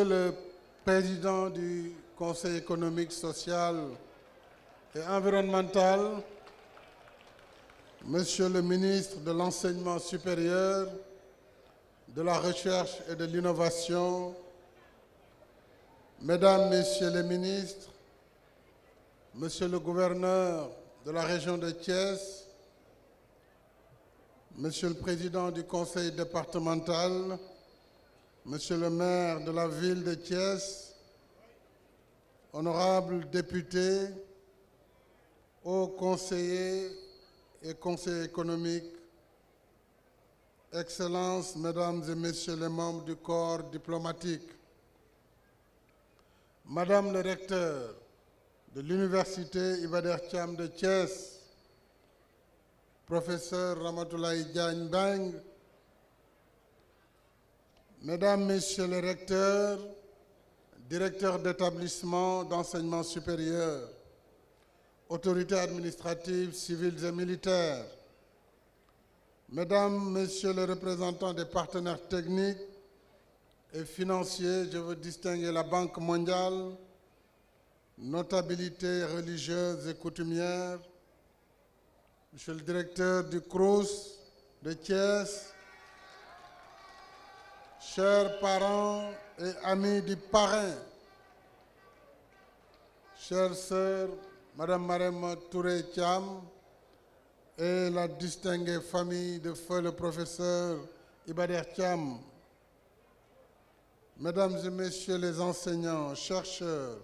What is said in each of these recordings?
Monsieur le Président du Conseil économique, social et environnemental, Monsieur le ministre de l'Enseignement supérieur, de la Recherche et de l'Innovation, Mesdames, Messieurs les ministres, Monsieur le gouverneur de la région de Thiès, Monsieur le Président du Conseil départemental, Monsieur le maire de la ville de Thiès, honorables députés, hauts conseillers et conseillers économiques, Excellences, Mesdames et Messieurs les membres du corps diplomatique, Madame le recteur de l'Université Iba Der Thiam de Thiès, Professeur Ramatoulaye Diagne Mbeng, Mesdames, Messieurs les recteurs, directeurs d'établissements d'enseignement supérieur, autorités administratives, civiles et militaires, Mesdames, Messieurs les représentants des partenaires techniques et financiers, je veux distinguer la Banque mondiale, notabilités religieuses et coutumières, Monsieur le directeur du CROUS de Thiès, chers parents et amis du parrain, chères sœurs, Madame Marème Touré Thiam et la distinguée famille de feu le professeur Iba Der Thiam, Mesdames et Messieurs les enseignants, chercheurs,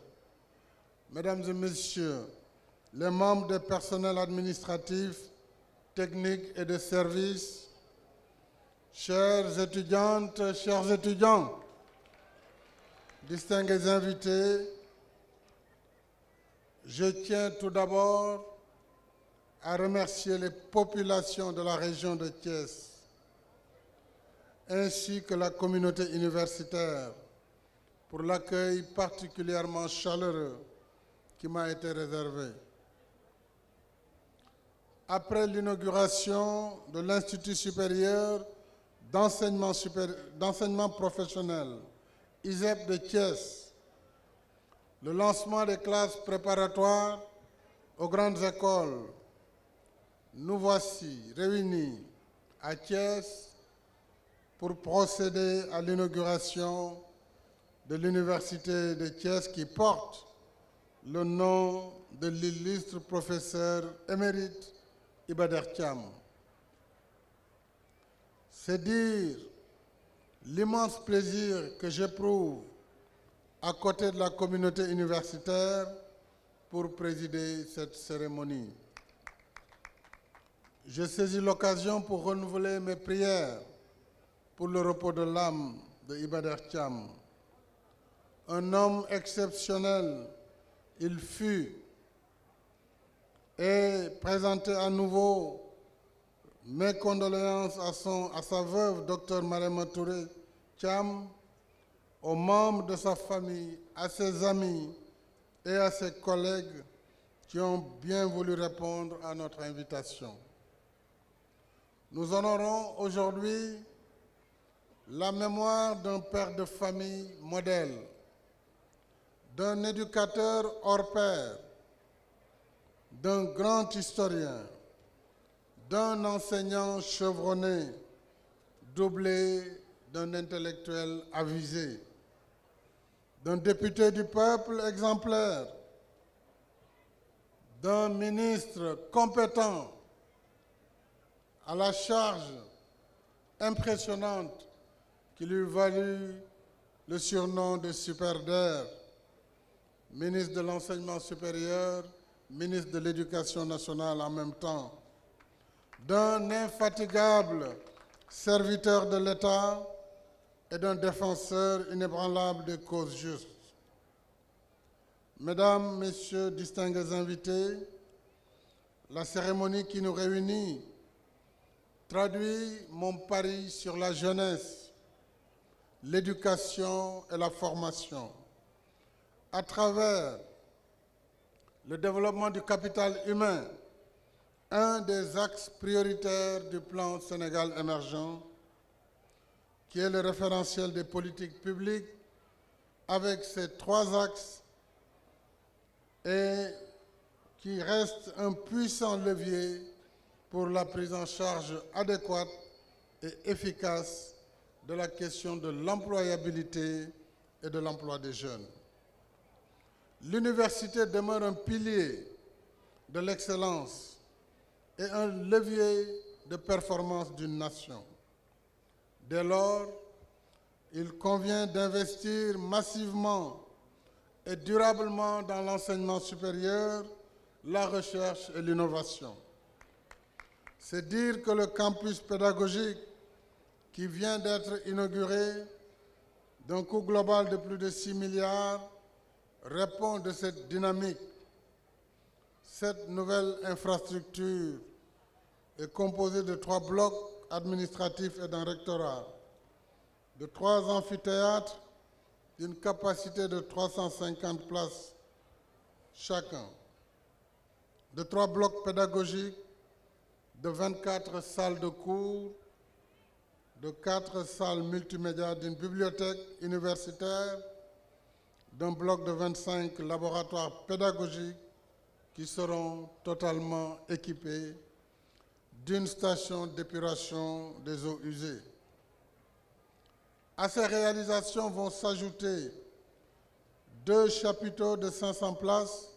Mesdames et Messieurs, les membres des personnels administratifs, techniques et de services, chères étudiantes, chers étudiants, distingués invités, je tiens tout d'abord à remercier les populations de la région de Thiès, ainsi que la communauté universitaire pour l'accueil particulièrement chaleureux qui m'a été réservé. Après l'inauguration de l'Institut supérieur d'enseignement professionnel, ISEP de Thiès, le lancement des classes préparatoires aux grandes écoles, nous voici réunis à Thiès pour procéder à l'inauguration de l'Université de Thiès qui porte le nom de l'illustre professeur émérite Iba Der Thiam. C'est dire l'immense plaisir que j'éprouve à côté de la communauté universitaire pour présider cette cérémonie. Je saisis l'occasion pour renouveler mes prières pour le repos de l'âme de Iba Der Thiam. Un homme exceptionnel, il fut, et présenter à nouveau mes condoléances à sa veuve, Dr Marème Touré Thiam, aux membres de sa famille, à ses amis et à ses collègues qui ont bien voulu répondre à notre invitation. Nous honorons aujourd'hui la mémoire d'un père de famille modèle, d'un éducateur hors pair, d'un grand historien, d'un enseignant chevronné, doublé d'un intellectuel avisé, d'un député du peuple exemplaire, d'un ministre compétent à la charge impressionnante qui lui valut le surnom de Super-DER, ministre de l'Enseignement supérieur, ministre de l'Éducation nationale en même temps, d'un infatigable serviteur de l'État et d'un défenseur inébranlable des causes justes. Mesdames, Messieurs, distingués invités, la cérémonie qui nous réunit traduit mon pari sur la jeunesse, l'éducation et la formation à travers le développement du capital humain, un des axes prioritaires du plan Sénégal émergent, qui est le référentiel des politiques publiques avec ces 3 axes et qui reste un puissant levier pour la prise en charge adéquate et efficace de la question de l'employabilité et de l'emploi des jeunes. L'université demeure un pilier de l'excellence et un levier de performance d'une nation. Dès lors, il convient d'investir massivement et durablement dans l'enseignement supérieur, la recherche et l'innovation. C'est dire que le campus pédagogique qui vient d'être inauguré, d'un coût global de plus de 6 milliards, répond de cette dynamique. Cette nouvelle infrastructure est composée de 3 blocs administratifs et d'un rectorat, de 3 amphithéâtres d'une capacité de 350 places chacun, de 3 blocs pédagogiques, de 24 salles de cours, de 4 salles multimédia, d'une bibliothèque universitaire, d'un bloc de 25 laboratoires pédagogiques qui seront totalement équipés, d'une station d'épuration des eaux usées. À ces réalisations vont s'ajouter 2 chapiteaux de 500 places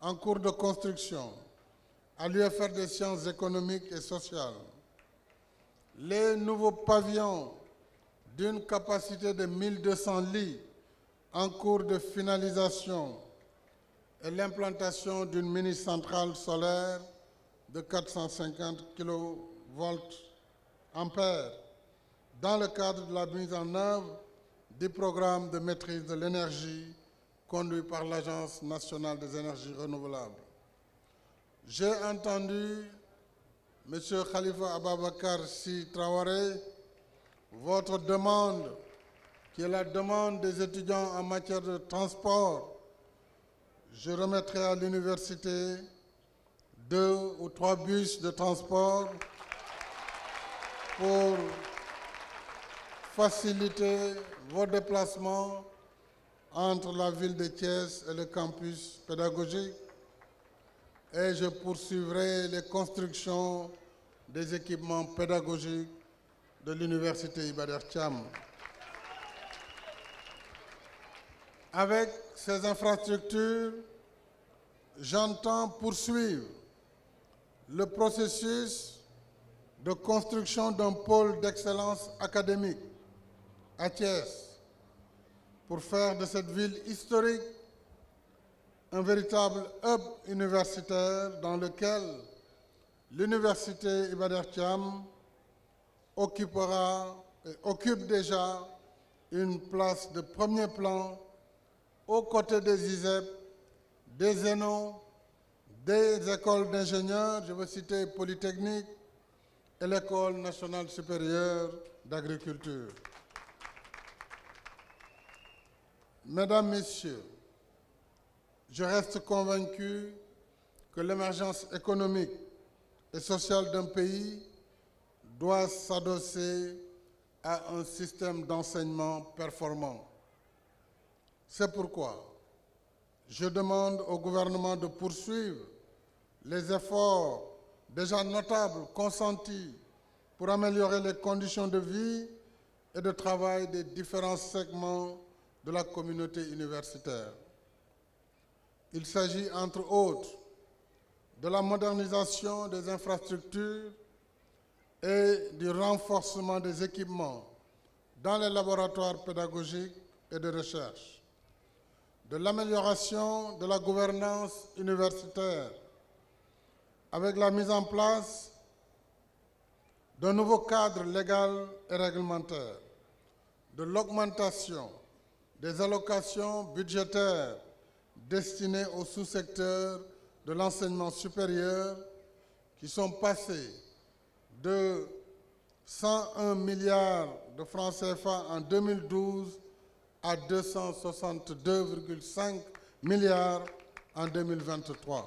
en cours de construction à l'UFR des sciences économiques et sociales. Les nouveaux pavillons d'une capacité de 1200 lits en cours de finalisation et l'implantation d'une mini-centrale solaire de 450 kV ampères dans le cadre de la mise en œuvre du programme de maîtrise de l'énergie conduit par l'Agence nationale des énergies renouvelables. J'ai entendu, M. Khalifa Ababakar Sy Traoré, votre demande, qui est la demande des étudiants en matière de transport. Je remettrai à l'université 2 ou 3 bus de transport pour faciliter vos déplacements entre la ville de Thiès et le campus pédagogique. Et je poursuivrai les constructions des équipements pédagogiques de l'université Iba Der Thiam. Avec ces infrastructures, j'entends poursuivre le processus de construction d'un pôle d'excellence académique à Thiès pour faire de cette ville historique un véritable hub universitaire dans lequel l'université Iba Der Thiam occupera et occupe déjà une place de premier plan aux côtés des ISEP, des ENO, des écoles d'ingénieurs, je veux citer Polytechnique et l'École nationale supérieure d'agriculture. Mesdames, Messieurs, je reste convaincu que l'émergence économique et sociale d'un pays doit s'adosser à un système d'enseignement performant. C'est pourquoi je demande au gouvernement de poursuivre les efforts déjà notables consentis pour améliorer les conditions de vie et de travail des différents segments de la communauté universitaire. Il s'agit, entre autres, de la modernisation des infrastructures et du renforcement des équipements dans les laboratoires pédagogiques et de recherche, de l'amélioration de la gouvernance universitaire avec la mise en place d'un nouveau cadre légal et réglementaire, de l'augmentation des allocations budgétaires destinées au sous-secteur de l'enseignement supérieur qui sont passées de 101 milliards de francs CFA en 2012 à 262,5 milliards en 2023.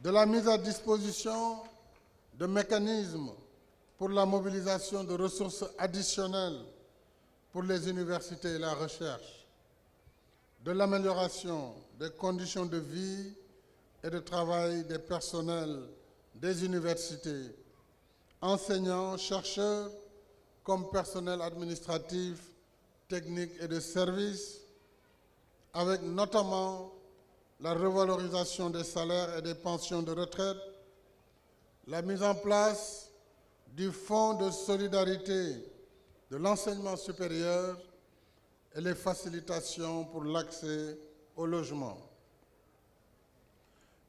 De la mise à disposition de mécanismes pour la mobilisation de ressources additionnelles pour les universités et la recherche, de l'amélioration des conditions de vie et de travail des personnels des universités, enseignants, chercheurs, comme personnel administratif, technique et de service, avec notamment la revalorisation des salaires et des pensions de retraite, la mise en place du Fonds de solidarité de l'enseignement supérieur et les facilitations pour l'accès au logement.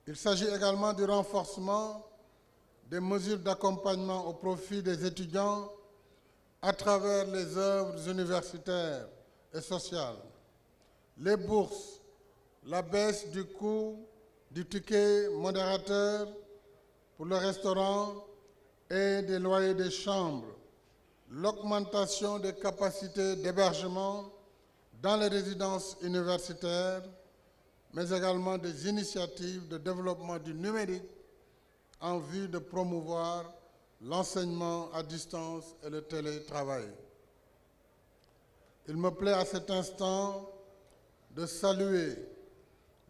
Il s'agit également du renforcement des mesures d'accompagnement au profit des étudiants à travers les œuvres universitaires et sociales, les bourses, la baisse du coût du ticket modérateur pour le restaurant et des loyers des chambres, l'augmentation des capacités d'hébergement dans les résidences universitaires, mais également des initiatives de développement du numérique en vue de promouvoir l'enseignement à distance et le télétravail. Il me plaît à cet instant de saluer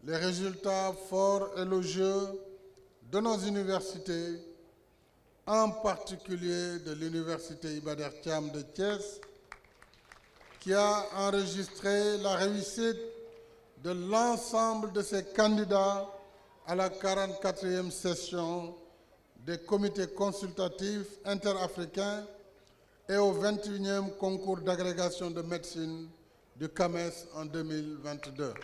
les résultats fort élogieux de nos universités, en particulier de l'Université Iba Der Thiam de Thiès, qui a enregistré la réussite de l'ensemble de ses candidats à la 44e session des comités consultatifs interafricains et au 21e concours d'agrégation de médecine du CAMES en 2022.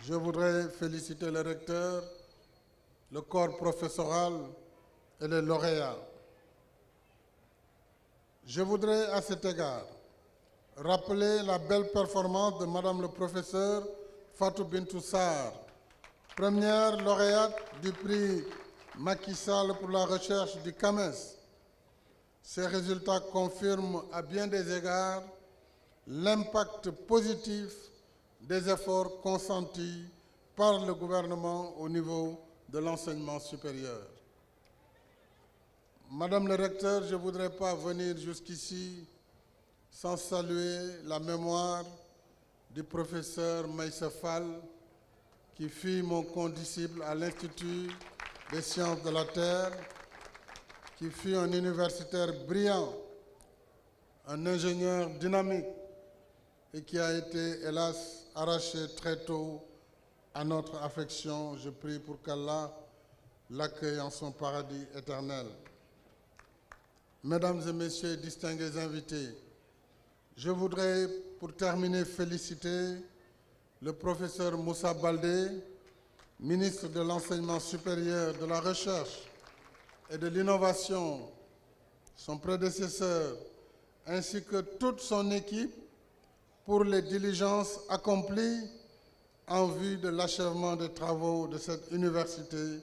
Je voudrais féliciter le recteur, le corps professoral et les lauréats. Je voudrais à cet égard rappeler la belle performance de Madame le professeur Fatou Bintou Sarr, première lauréate du prix Macky Sall pour la recherche du CAMES. Ces résultats confirment à bien des égards l'impact positif des efforts consentis par le gouvernement au niveau de l'enseignement supérieur. Madame le recteur, je ne voudrais pas venir jusqu'ici sans saluer la mémoire du professeur Maïssa Fall, qui fut mon condisciple à l'Institut des sciences de la Terre, qui fut un universitaire brillant, un ingénieur dynamique et qui a été, hélas, arraché très tôt à notre affection. Je prie pour qu'Allah l'accueille en son paradis éternel. Mesdames et messieurs, distingués invités, je voudrais, pour terminer, féliciter le professeur Moussa Baldé, ministre de l'Enseignement supérieur, de la Recherche et de l'Innovation, son prédécesseur, ainsi que toute son équipe pour les diligences accomplies en vue de l'achèvement des travaux de cette université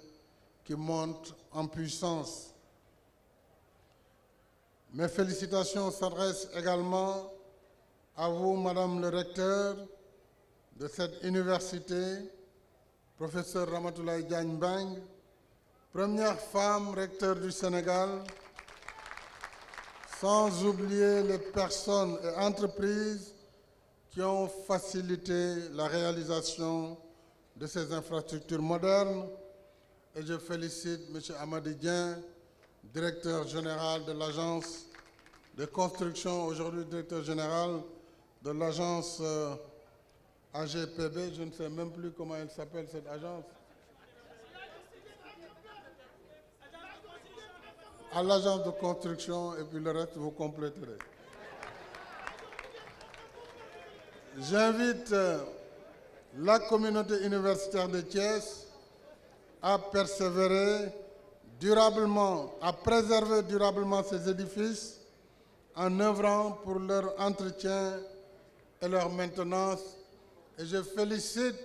qui monte en puissance. Mes félicitations s'adressent également à vous, Madame le recteur de cette université, professeur Ramatoulaye Diagne Mbang, première femme recteur du Sénégal, sans oublier les personnes et entreprises qui ont facilité la réalisation de ces infrastructures modernes. Et je félicite M. Amady Dieng, directeur général de l'agence de construction, aujourd'hui directeur général de l'agence AGPB, je ne sais même plus comment elle s'appelle cette agence. À l'agence de construction, et puis le reste vous compléterez. J'invite la communauté universitaire de Thiès à persévérer durablement, à préserver durablement ces édifices en œuvrant pour leur entretien et leur maintenance. Et je félicite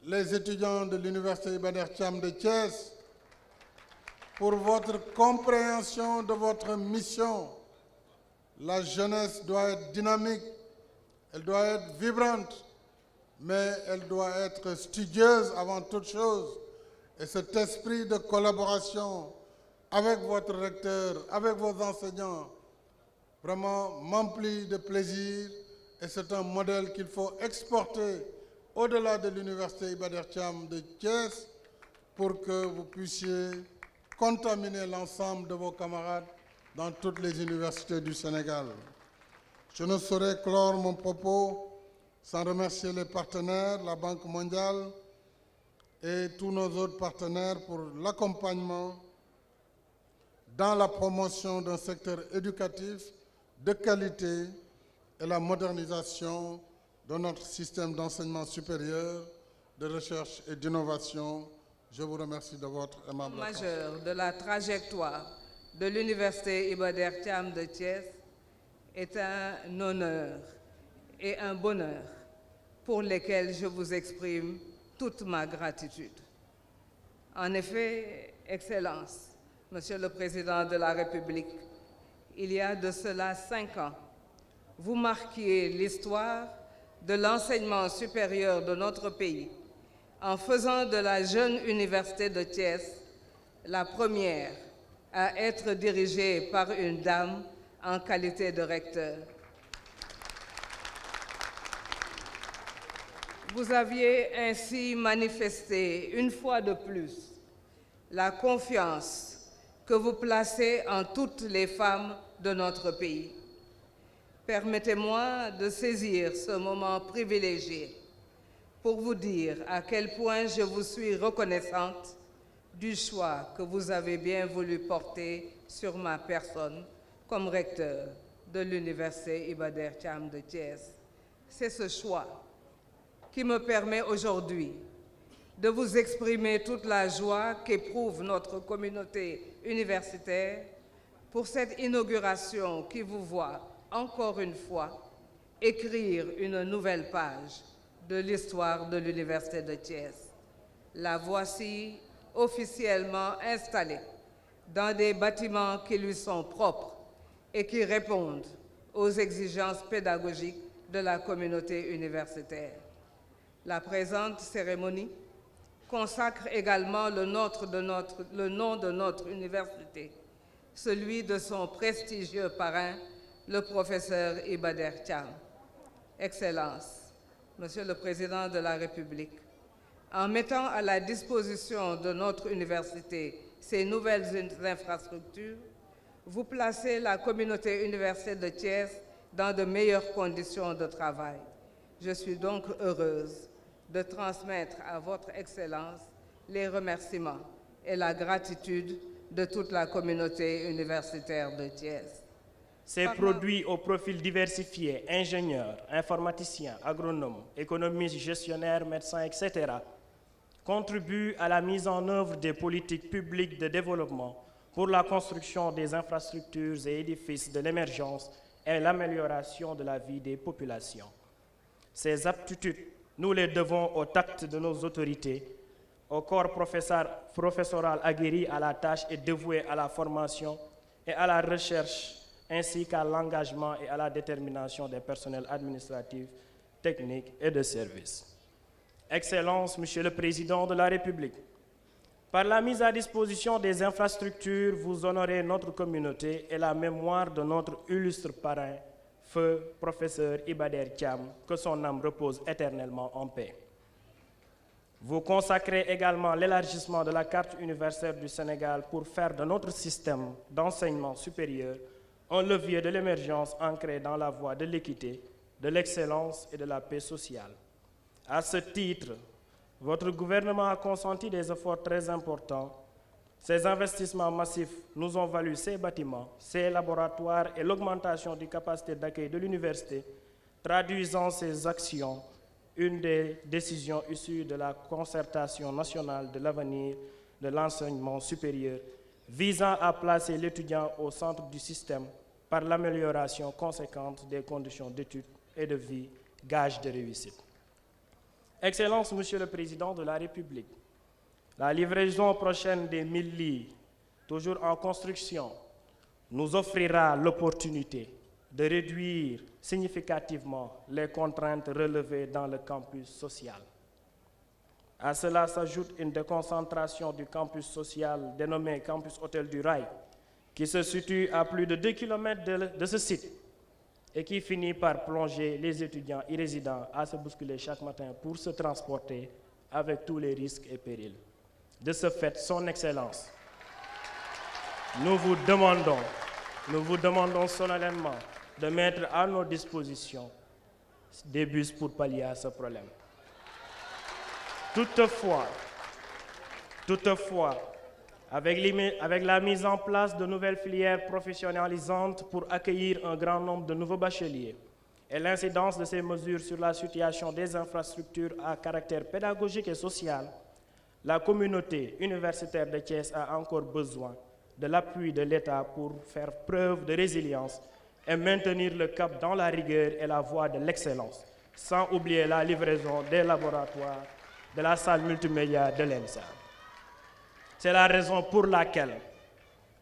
les étudiants de l'Université Iba Der Thiam de Thiès pour votre compréhension de votre mission. La jeunesse doit être dynamique, elle doit être vibrante, mais elle doit être studieuse avant toute chose. Et cet esprit de collaboration avec votre recteur, avec vos enseignants, vraiment m'emplit de plaisir et c'est un modèle qu'il faut exporter au-delà de l'université Iba Der Thiam de Thiès pour que vous puissiez contaminer l'ensemble de vos camarades dans toutes les universités du Sénégal. Je ne saurais clore mon propos sans remercier les partenaires, la Banque mondiale et tous nos autres partenaires pour l'accompagnement dans la promotion d'un secteur éducatif de qualité et la modernisation de notre système d'enseignement supérieur, de recherche et d'innovation. Je vous remercie de votre aimable attention. Majeur de la trajectoire de l'Université Iba Der Thiam de Thiès est un honneur et un bonheur pour lesquels je vous exprime toute ma gratitude. En effet, Excellence, Monsieur le Président de la République, il y a de cela 5 ans, vous marquiez l'histoire de l'enseignement supérieur de notre pays en faisant de la jeune université de Thiès la première à être dirigée par une dame en qualité de recteur. Vous aviez ainsi manifesté une fois de plus la confiance que vous placez en toutes les femmes de notre pays. Permettez-moi de saisir ce moment privilégié pour vous dire à quel point je vous suis reconnaissante du choix que vous avez bien voulu porter sur ma personne comme recteur de l'Université Iba Der Thiam de Thiès. C'est ce choix qui me permet aujourd'hui de vous exprimer toute la joie qu'éprouve notre communauté universitaire pour cette inauguration qui vous voit, encore une fois, écrire une nouvelle page de l'histoire de l'Université de Thiès. La voici officiellement installée dans des bâtiments qui lui sont propres et qui répondent aux exigences pédagogiques de la communauté universitaire. La présente cérémonie consacre également le nom de notre université, celui de son prestigieux parrain, le professeur Iba Der Thiam. Excellence, Monsieur le Président de la République, en mettant à la disposition de notre université ces nouvelles infrastructures, vous placez la communauté universitaire de Thiès dans de meilleures conditions de travail. Je suis donc heureuse de transmettre à votre Excellence les remerciements et la gratitude de toute la communauté universitaire de Thiès. Ces produits au profil diversifié, ingénieurs, informaticiens, agronomes, économistes, gestionnaires, médecins, etc., contribuent à la mise en œuvre des politiques publiques de développement pour la construction des infrastructures et édifices de l'émergence et l'amélioration de la vie des populations. Ces aptitudes, nous les devons au tact de nos autorités, au corps professoral aguerri à la tâche et dévoué à la formation et à la recherche, ainsi qu'à l'engagement et à la détermination des personnels administratifs, techniques et de service. Excellence, Monsieur le Président de la République, par la mise à disposition des infrastructures, vous honorez notre communauté et la mémoire de notre illustre parrain, Feu professeur Iba Der Thiam, que son âme repose éternellement en paix. Vous consacrez également l'élargissement de la carte universitaire du Sénégal pour faire de notre système d'enseignement supérieur un levier de l'émergence ancré dans la voie de l'équité, de l'excellence et de la paix sociale. À ce titre, votre gouvernement a consenti des efforts très importants. Ces investissements massifs nous ont valu ces bâtiments, ces laboratoires et l'augmentation des capacités d'accueil de l'université, traduisant ces actions, une des décisions issues de la concertation nationale de l'avenir de l'enseignement supérieur, visant à placer l'étudiant au centre du système par l'amélioration conséquente des conditions d'études et de vie, gage de réussite. Excellence, Monsieur le Président de la République, la livraison prochaine des 1000 lits, toujours en construction, nous offrira l'opportunité de réduire significativement les contraintes relevées dans le campus social. À cela s'ajoute une déconcentration du campus social dénommé Campus Hôtel du Rail, qui se situe à plus de 2 km de ce site et qui finit par plonger les étudiants y résidant à se bousculer chaque matin pour se transporter avec tous les risques et périls. De ce fait, Son Excellence, nous vous demandons solennellement de mettre à nos dispositions des bus pour pallier à ce problème. Toutefois, avec la mise en place de nouvelles filières professionnalisantes pour accueillir un grand nombre de nouveaux bacheliers et l'incidence de ces mesures sur la situation des infrastructures à caractère pédagogique et social, la communauté universitaire de Thiès a encore besoin de l'appui de l'État pour faire preuve de résilience et maintenir le cap dans la rigueur et la voie de l'excellence, sans oublier la livraison des laboratoires de la salle multimédia de l'ENSA. C'est la raison pour laquelle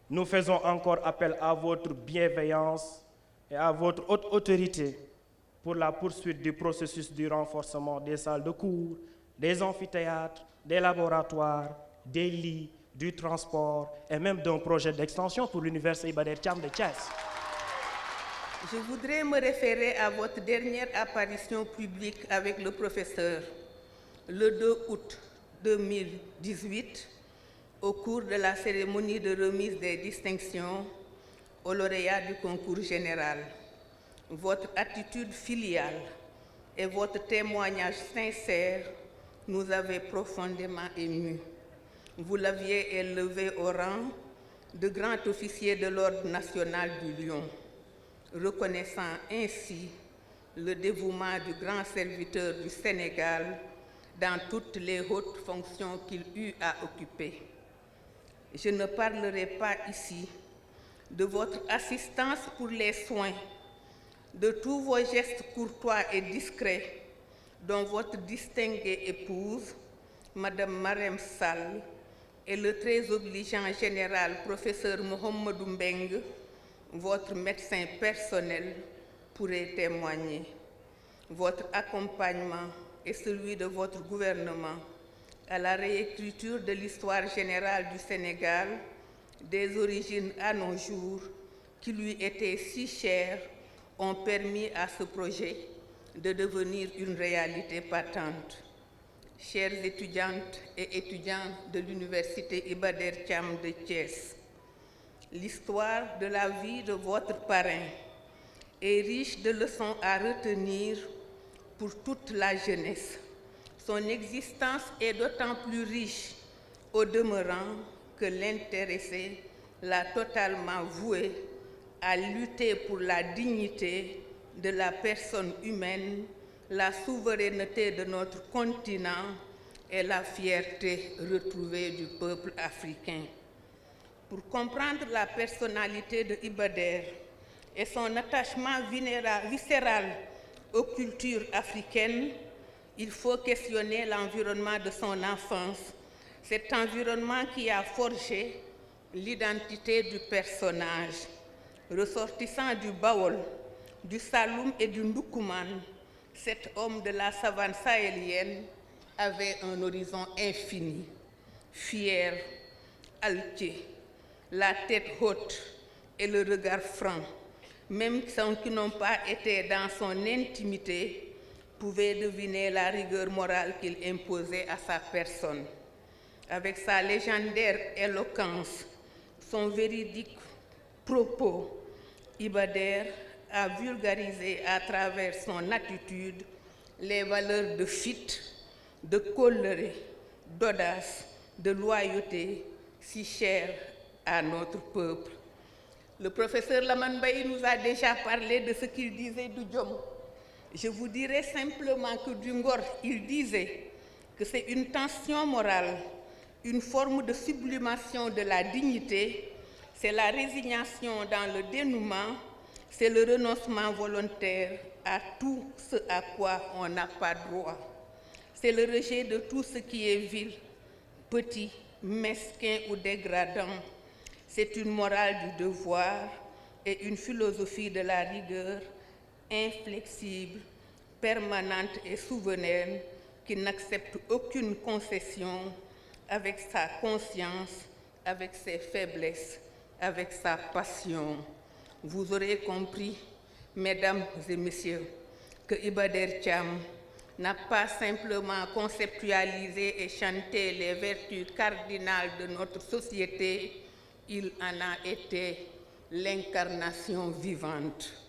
nous faisons encore appel à votre bienveillance et à votre haute autorité pour la poursuite du processus du renforcement des salles de cours, des amphithéâtres, des laboratoires, des lits, du transport et même d'un projet d'extension pour l'Université Iba Der Thiam de Thiès. Je voudrais me référer à votre dernière apparition publique avec le professeur le 2 août 2018 au cours de la cérémonie de remise des distinctions aux lauréats du concours général. Votre attitude filiale et votre témoignage sincère nous avaient profondément émus. Vous l'aviez élevé au rang de grand officier de l'Ordre national du Lion, reconnaissant ainsi le dévouement du grand serviteur du Sénégal dans toutes les hautes fonctions qu'il eut à occuper. Je ne parlerai pas ici de votre assistance pour les soins, de tous vos gestes courtois et discrets dont votre distinguée épouse, Madame Marème Sall, et le très obligeant général professeur Mohamedou Mbeng, votre médecin personnel, pourrait témoigner. Votre accompagnement et celui de votre gouvernement à la réécriture de l'histoire générale du Sénégal, des origines à nos jours, qui lui étaient si chères, ont permis à ce projet de devenir une réalité patente. Chères étudiantes et étudiants de l'Université Iba Der Thiam de Thiès, l'histoire de la vie de votre parrain est riche de leçons à retenir pour toute la jeunesse. Son existence est d'autant plus riche au demeurant que l'intéressé l'a totalement voué à lutter pour la dignité de la personne humaine, la souveraineté de notre continent et la fierté retrouvée du peuple africain. Pour comprendre la personnalité de Iba Der et son attachement viscéral aux cultures africaines, il faut questionner l'environnement de son enfance, cet environnement qui a forgé l'identité du personnage. Ressortissant du Baol, du Saloum et du Ndoukoumane, cet homme de la savane sahélienne avait un horizon infini, fier, altier, la tête haute et le regard franc. Même ceux qui n'ont pas été dans son intimité pouvaient deviner la rigueur morale qu'il imposait à sa personne. Avec sa légendaire éloquence, son véridique propos, Iba Der a vulgarisé à travers son attitude les valeurs de fit, de colère, d'audace, de loyauté, si chères à notre peuple. Le professeur Lamane Mbaye nous a déjà parlé de ce qu'il disait du Djom. Je vous dirai simplement que du Ngor, il disait que c'est une tension morale, une forme de sublimation de la dignité, c'est la résignation dans le dénouement, c'est le renoncement volontaire à tout ce à quoi on n'a pas droit. C'est le rejet de tout ce qui est vil, petit, mesquin ou dégradant. C'est une morale du devoir et une philosophie de la rigueur inflexible, permanente et souveraine qui n'accepte aucune concession avec sa conscience, avec ses faiblesses, avec sa passion. Vous aurez compris, Mesdames et messieurs, que Iba Der Thiam n'a pas simplement conceptualisé et chanté les vertus cardinales de notre société, il en a été l'incarnation vivante.